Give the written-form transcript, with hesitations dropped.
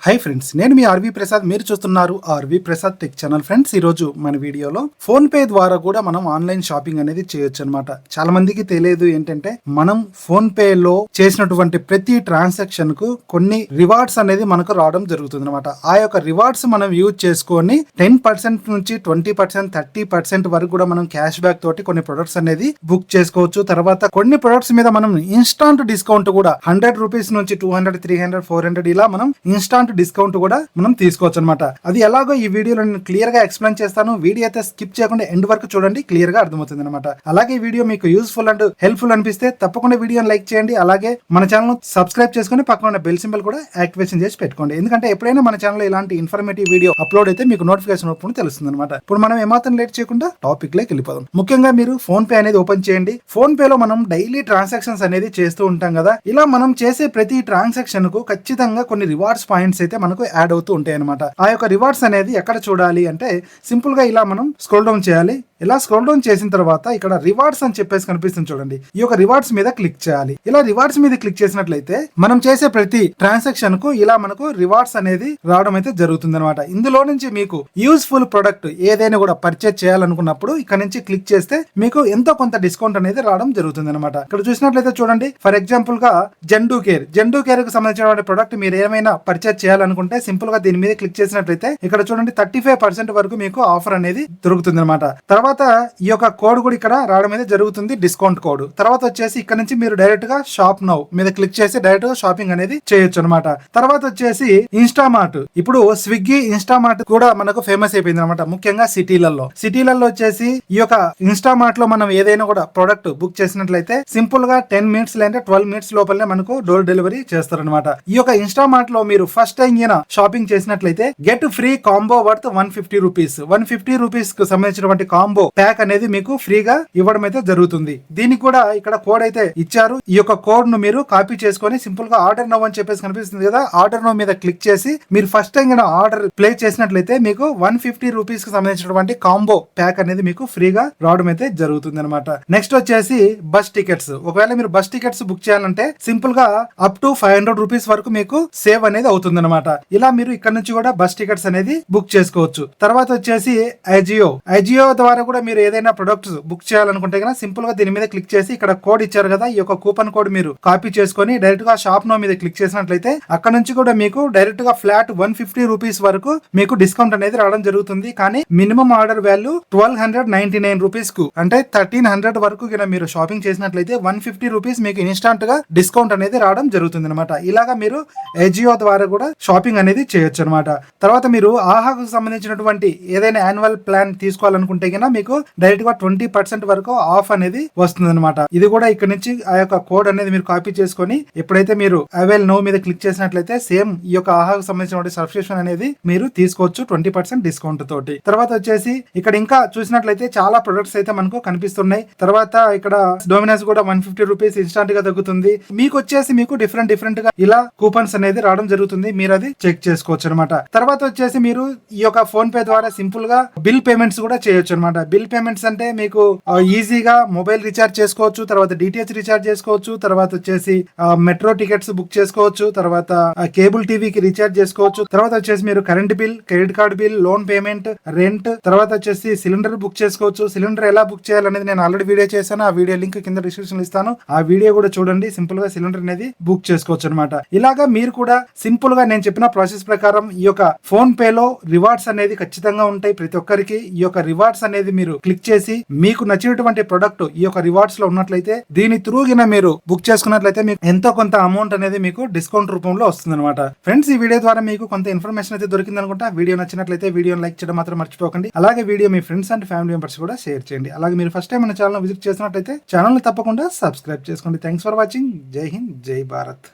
Hi friends, నేను మీ RV Prasad. మీరు చూస్తున్నారు R V Prasad tech channel. Friends, ఈ రోజు మన వీడియోలో ఫోన్ పే ద్వారా కూడా మనం ఆన్లైన్ షాపింగ్ అనేది చేయొచ్చు అనమాట. చాలా మందికి తెలియదు ఏంటంటే, మనం ఫోన్ పే లో చేసినటువంటి ప్రతి ట్రాన్సాక్షన్ కు కొన్ని రివార్డ్స్ అనేది మనకు రావడం జరుగుతుంది అనమాట. ఆ యొక్క రివార్డ్స్ మనం యూజ్ చేసుకొని 10% నుంచి 20%, 30% వరకు కూడా మనం క్యాష్ బ్యాక్ తోటి కొన్ని ప్రొడక్ట్స్ అనేది బుక్ చేసుకోవచ్చు. తర్వాత కొన్ని ప్రొడక్ట్స్ మీద మనం ఇన్స్టాంట్ డిస్కౌంట్ కూడా 100 రూపీస్ నుంచి 200, 300, 400 ఇలా మనం ఇన్స్టాంట్ డిస్కౌంట్ కూడా మనం తీసుకోవచ్చు అనమాట. అది ఎలాగో ఈ వీడియోలో నేను క్లియర్ గా ఎక్స్ప్లెయిన్ చేస్తాను. వీడియో అయితే స్కిప్ చేయకుండా ఎండ్ వరకు చూడండి, క్లియర్ గా అర్థమవుతుంది అనమాట. అలాగే ఈ వీడియో మీకు యూస్ఫుల్ అండ్ హెల్ప్ఫుల్ అనిపిస్తే తప్పకుండా వీడియోని లైక్ చేయండి. అలాగే మన ఛానల్ సబ్స్క్రైబ్ చేసుకుని పక్కన ఉన్న బెల్ సింబల్ కూడా యాక్టివేషన్ చేసి పెట్టుకోండి. ఎందుకంటే ఎప్పుడైనా మన ఛానల్ ఇలాంటి ఇన్ఫర్మేటివ్ వీడియో అప్లోడ్ అయితే మీకు నోటిఫికేషన్ ఓపెన్ తెలుస్తుంది అనమాట. ఇప్పుడు మనం ఏమాత్రం లేట్ చేయకుండా టాపిక్ లోకి వెళ్ళిపోదాం. ముఖ్యంగా మీరు ఫోన్ పే అనేది ఓపెన్ చేయండి. ఫోన్ పే లో మనం డైలీ ట్రాన్సాక్షన్స్ అనేది చేస్తూ ఉంటాం కదా. ఇలా మనం చేసే ప్రతి ట్రాన్సాక్షన్ కు ఖచ్చితంగా కొన్ని రివార్డ్స్ పాయింట్స్ అయితే మనకు యాడ్ అవుతూ ఉంటాయి అనమాట. ఆ యొక్క రివార్డ్స్ అనేది ఎక్కడ చూడాలి అంటే, సింపుల్ గా ఇలా మనం స్క్రోల్ డౌన్ చేయాలి. ఇలా స్క్రోల్ డౌన్ చేసిన తర్వాత ఇక్కడ రివార్డ్స్ అని చెప్పేసి కనిపిస్తుంది చూడండి. ఈ యొక్క రివార్డ్స్ మీద క్లిక్ చేయాలి. ఇలా రివార్డ్స్ మీద క్లిక్ చేసినట్లయితే మనం చేసే ప్రతి ట్రాన్సాక్షన్ కు ఇలా మనకు రివార్డ్స్ అనేది రావడం అయితే జరుగుతుంది అనమాట. ఇందులో నుంచి మీకు యూస్ఫుల్ ప్రొడక్ట్ ఏదైనా కూడా పర్చేజ్ చేయాలనుకున్నప్పుడు ఇక్కడ నుంచి క్లిక్ చేస్తే మీకు ఎంతో కొంత డిస్కౌంట్ అనేది రావడం జరుగుతుంది అనమాట. ఇక్కడ చూసినట్లయితే చూడండి, ఫర్ ఎగ్జాంపుల్ గా జెండూ కేర్ కు సంబంధించిన ప్రొడక్ట్ మీరు ఏమైనా పర్చేజ్ చేయాలనుకుంటే సింపుల్ గా దీని మీద క్లిక్ చేసినట్లయితే ఇక్కడ చూడండి 35% వరకు మీకు ఆఫర్ అనేది దొరుకుతుంది అనమాట. తర్వాత ఈ యొక్క కోడ్ కూడా ఇక్కడ రావడం అయితే జరుగుతుంది, డిస్కౌంట్ కోడ్. తర్వాత వచ్చేసి ఇక్కడ నుంచి మీరు డైరెక్ట్ గా షాప్ నౌ మీద క్లిక్ చేసి డైరెక్ట్ గా షాపింగ్ అనేది చేయొచ్చు అనమాట. తర్వాత వచ్చేసి ఇన్స్టామార్ట్. ఇప్పుడు స్విగ్గీ, ఇన్స్టామార్ట్ కూడా మనకు ఫేమస్ అయిపోయింది అనమాట. ముఖ్యంగా సిటీలలో వచ్చేసి ఈ యొక్క ఇన్స్టామార్ట్ లో మనం ఏదైనా కూడా ప్రొడక్ట్ బుక్ చేసినట్లయితే సింపుల్ గా 10 మినిట్స్ లేదా 12 మినిట్స్ లోపలనే మనకు డోర్ డెలివరీ చేస్తారనమాట. ఈ యొక్క ఇన్స్టామార్ట్ లో మీరు ఫస్ట్ టైం షాపింగ్ చేసినట్లయితే get free combo worth 150 rupees 150 rupees కు సంబంధించినటువంటి కాంబో ప్యాక్ అనేది మీకు ఫ్రీగా ఇవ్వడం అయితే జరుగుతుంది. దీనికి కూడా ఇక్కడ కోడ్ అయితే ఇచ్చారు. ఈ యొక్క కోడ్ ను మీరు కాపీ చేసుకొని సింపుల్ గా ఆర్డర్ నౌ అని చెప్పేసి కనిపిస్తుంది కదా, ఆర్డర్ నౌ మీద క్లిక్ చేసి మీరు ఫస్ట్ టైం ఆర్డర్ ప్లే చేసినట్లయితే మీకు 150 రూపీస్ కు సంబంధించినటువంటి కాంబో ప్యాక్ అనేది మీకు ఫ్రీగా రావడం అయితే జరుగుతుంది అనమాట. నెక్స్ట్ వచ్చేసి బస్ టికెట్స్. ఒకవేళ మీరు బస్ టికెట్స్ బుక్ చేయాలంటే సింపుల్ గా అప్ టు 500 రూపీస్ వరకు మీకు సేవ్ అనేది అవుతుంది అనమాట. ఇలా మీరు ఇక్కడ నుంచి కూడా బస్ టికెట్స్ అనేది బుక్ చేసుకోవచ్చు. తర్వాత వచ్చేసి ఐజియో ద్వారా కూడా మీరు ఏదైనా ప్రొడక్ట్స్ బుక్ చేయాలనుకుంటే కనుక సింపుల్ గా దీని మీద క్లిక్ చేసి ఇక్కడ కోడ్ ఇచ్చారు కదా, ఈ యొక్క కూపన్ కోడ్ మీరు కాపీ చేసుకొని డైరెక్ట్ గా షాప్ నో మీద క్లిక్ చేసినట్లయితే అక్కడ నుంచి కూడా మీకు డైరెక్ట్ గా ఫ్లాట్ 150 రూపీస్ వరకు మీకు డిస్కౌంట్ అనేది రావడం జరుగుతుంది. కానీ మినిమం ఆర్డర్ వాల్యూ 1299 రూపీస్ కు అంటే 1300 వరకు మీరు షాపింగ్ చేసినట్లయితే 150 రూపీస్ మీకు ఇన్స్టాంట్ గా డిస్కౌంట్ అనేది రావడం జరుగుతుంది అనమాట. ఇలాగా మీరు ఎజియో ద్వారా కూడా షాపింగ్ అనేది చేయొచ్చు అనమాట. తర్వాత మీరు ఆహాకు సంబంధించినటువంటి ఏదైనా యాన్యువల్ ప్లాన్ తీసుకోవాలనుకుంటే కనుక మీకు డైరెక్ట్ గా 20% వరకు ఆఫ్ అనేది వస్తుంది అనమాట. ఇది కూడా ఇక్కడ నుంచి ఆ యొక్క కోడ్ అనేది మీరు కాపీ చేసుకొని ఎప్పుడైతే మీరు అవైల్ నో మీద క్లిక్ చేసినట్లయితే సేమ్ ఈ యొక్క ఆహాకు సంబంధించిన సబ్స్క్రిప్షన్ అనేది మీరు తీసుకోవచ్చు 20% డిస్కౌంట్ తోటి. తర్వాత వచ్చేసి ఇక్కడ ఇంకా చూసినట్లయితే చాలా ప్రొడక్ట్స్ అయితే మనకు కనిపిస్తున్నాయి. తర్వాత ఇక్కడ డొమినోస్ కూడా 150 రూపీస్ ఇన్స్టాంట్ గా తగ్గుతుంది. మీకు వచ్చేసి మీకు డిఫరెంట్ గా ఇలా కూపన్స్ అనేది రావడం జరుగుతుంది. మీరు అది చెక్ చేసుకోవచ్చు అనమాట. తర్వాత వచ్చేసి మీరు ఈ యొక్క ఫోన్ పే ద్వారా సింపుల్ గా బిల్ పేమెంట్స్ కూడా చేయొచ్చు అనమాట. బిల్ పేమెంట్స్ అంటే మీకు ఈజీగా మొబైల్ రీఛార్జ్ చేసుకోవచ్చు, తర్వాత డిటిహెచ్ రీఛార్జ్ చేసుకోవచ్చు, తర్వాత వచ్చేసి మెట్రో టికెట్స్ బుక్ చేసుకోవచ్చు, తర్వాత కేబుల్ టీవీకి రీఛార్జ్ చేసుకోవచ్చు, తర్వాత వచ్చేసి మీరు current bill, credit card bill, loan payment, rent, తర్వాత వచ్చేసి సిలిండర్ బుక్ చేసుకోవచ్చు. సిలిండర్ ఎలా బుక్ చేయాలనేది నేను ఆల్రెడీ వీడియో చేశాను. ఆ వీడియో లింక్ కింద డిస్క్రిప్షన్ ఇస్తాను. ఆ వీడియో కూడా చూడండి. సింపుల్ గా సిలిండర్ అనేది బుక్ చేసుకోవచ్చు అనమాట. ఇలాగా మీరు కూడా సింపుల్ గా నేను చెప్పిన ప్రాసెస్ ప్రకారం ఈ యొక్క ఫోన్ పే లో రివార్డ్స్ అనేది ఖచ్చితంగా ఉంటాయి ప్రతి ఒక్కరికి. ఈ యొక్క రివార్డ్స్ అనేది మీరు క్లిక్ చేసి మీకు నచ్చినటువంటి ప్రొడక్ట్ ఈ యొక్క రివార్డ్స్ లో ఉన్నట్లయితే దీని త్రూగిన మీరు బుక్ చేసుకున్నట్లయితే మీకు ఎంతో కొంత అమౌంట్ అనేది మీకు డిస్కౌంట్ రూపంలో వస్తుంది అనమాట. ఫ్రెండ్స్, ఈ వీడియో ద్వారా మీకు కొంత ఇన్ఫర్మేషన్ అయితే దొరికింది అనుకుంటా. వీడియో నచ్చినట్లయితే వీడియోని లైక్ చేయడం మాత్రం మర్చిపోకండి. అలాగే video me friends and family members కూడా షేర్ చేయండి. అలాగే మీరు ఫస్ట్ టైం మన ఛానల్ విజిట్ చేసినట్లయితే ఛానల్ ని తప్పకుండా సబ్స్క్రైబ్ చేసుకోండి. Thanks for watching. జై హింద్, జై భారత్.